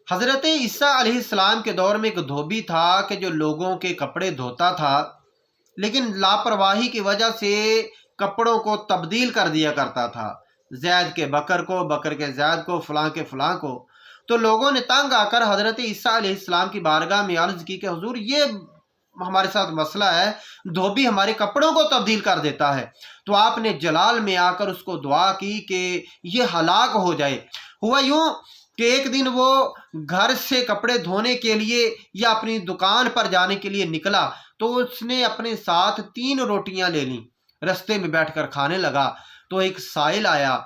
حضرت عیسیٰ علیہ السلام کے دور میں ایک دھوبی تھا کہ جو لوگوں کے کپڑے دھوتا تھا، لیکن لاپرواہی کی وجہ سے کپڑوں کو تبدیل کر دیا کرتا تھا، زید کے بکر کو، بکر کے زید کو، فلاں کے فلاں کو۔ تو لوگوں نے تنگ آ کر حضرت عیسیٰ علیہ السلام کی بارگاہ میں عرض کی کہ حضور یہ ہمارے ساتھ مسئلہ ہے، دھوبی ہمارے کپڑوں کو تبدیل کر دیتا ہے۔ تو آپ نے جلال میں آ کر اس کو دعا کی کہ یہ ہلاک ہو جائے۔ ہوا یوں کہ ایک دن وہ گھر سے کپڑے دھونے کے لیے یا اپنی دکان پر جانے کے لیے نکلا، تو اس نے اپنے ساتھ 3 روٹیاں لے لیں، رستے میں بیٹھ کر کھانے لگا۔ تو ایک سائل آیا،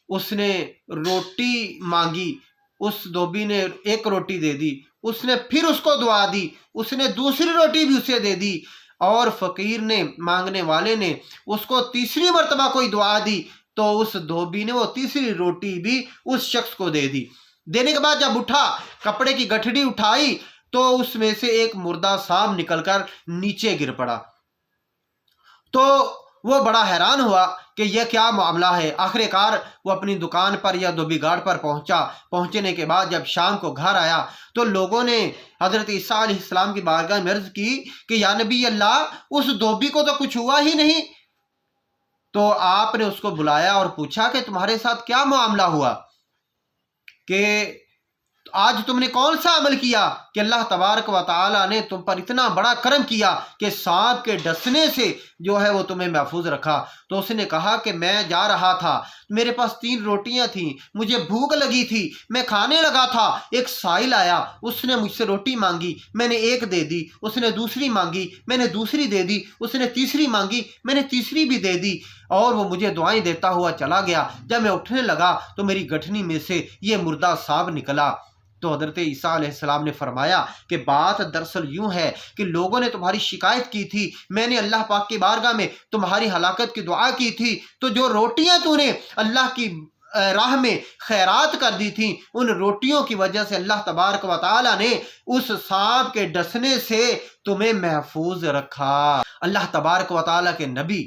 اس نے روٹی مانگی، اس دھوبی نے 1 روٹی دے دی، اس نے پھر اس کو دعا دی، اس نے دوسری روٹی بھی اسے دے دی، اور فقیر نے، مانگنے والے نے اس کو تیسری مرتبہ کوئی دعا دی، تو اس دھوبی نے وہ تیسری روٹی بھی اس شخص کو دے دی۔ دینے کے بعد جب اٹھا، کپڑے کی گٹھڑی اٹھائی، تو اس میں سے ایک مردہ سانپ نکل کر نیچے گر پڑا۔ تو وہ بڑا حیران ہوا کہ یہ کیا معاملہ ہے۔ آخر کار وہ اپنی دکان پر یا دھوبی گھاٹ پر پہنچا۔ پہنچنے کے بعد جب شام کو گھر آیا تو لوگوں نے حضرت عیسیٰ علیہ السلام کی بارگاہ میں عرض کی کہ یا نبی اللہ، اس دھوبی کو تو کچھ ہوا ہی نہیں۔ تو آپ نے اس کو بلایا اور پوچھا کہ تمہارے ساتھ کیا معاملہ ہوا، کہ آج تم نے کون سا عمل کیا کہ اللہ تبارک و تعالیٰ نے تم پر اتنا بڑا کرم کیا کہ سانپ کے ڈسنے سے جو ہے وہ تمہیں محفوظ رکھا۔ تو اس نے کہا کہ میں جا رہا تھا، میرے پاس 3 روٹیاں تھیں، مجھے بھوک لگی تھی، میں کھانے لگا تھا، ایک سائل آیا، اس نے مجھ سے روٹی مانگی، میں نے 1 دے دی، اس نے دوسری مانگی، میں نے دوسری دے دی، اس نے تیسری مانگی، میں نے تیسری بھی دے دی، اور وہ مجھے دعائیں دیتا ہوا چلا گیا۔ جب میں اٹھنے لگا تو میری گٹھنی میں سے یہ مردہ سانپ نکلا۔ تو حضرت عیسیٰ علیہ السلام نے فرمایا کہ بات دراصل یوں ہے کہ لوگوں نے تمہاری شکایت کی تھی، میں نے اللہ پاک کی بارگاہ میں تمہاری ہلاکت کی دعا کی تھی، تو جو روٹیاں تو نے اللہ کی راہ میں خیرات کر دی تھیں، ان روٹیوں کی وجہ سے اللہ تبارک و تعالیٰ نے اس سانپ کے ڈسنے سے تمہیں محفوظ رکھا۔ اللہ تبارک و تعالیٰ کے نبی،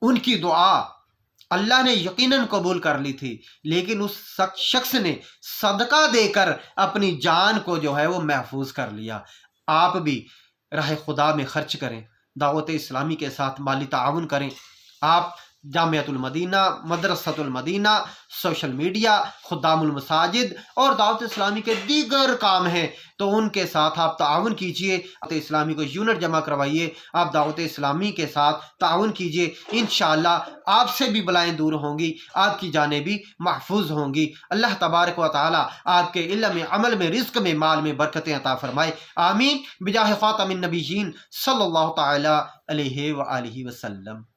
ان کی دعا اللہ نے یقیناً قبول کر لی تھی، لیکن اس شخص نے صدقہ دے کر اپنی جان کو جو ہے وہ محفوظ کر لیا۔ آپ بھی راہ خدا میں خرچ کریں، دعوت اسلامی کے ساتھ مالی تعاون کریں۔ آپ جامعۃ المدینہ، مدرسۃ المدینہ، سوشل میڈیا، خدام المساجد اور دعوت اسلامی کے دیگر کام ہیں، تو ان کے ساتھ آپ تعاون کیجئے۔ دعوت اسلامی کو یونٹ جمع کروائیے، آپ دعوت اسلامی کے ساتھ تعاون کیجئے، انشاءاللہ آپ سے بھی بلائیں دور ہوں گی، آپ کی جانیں بھی محفوظ ہوں گی۔ اللہ تبارک و تعالی آپ کے علم میں، عمل میں، رزق میں، مال میں برکتیں عطا فرمائے، آمین، بجاہ خاتم النبیین صلی اللہ تعالی علیہ وآلہ وسلم۔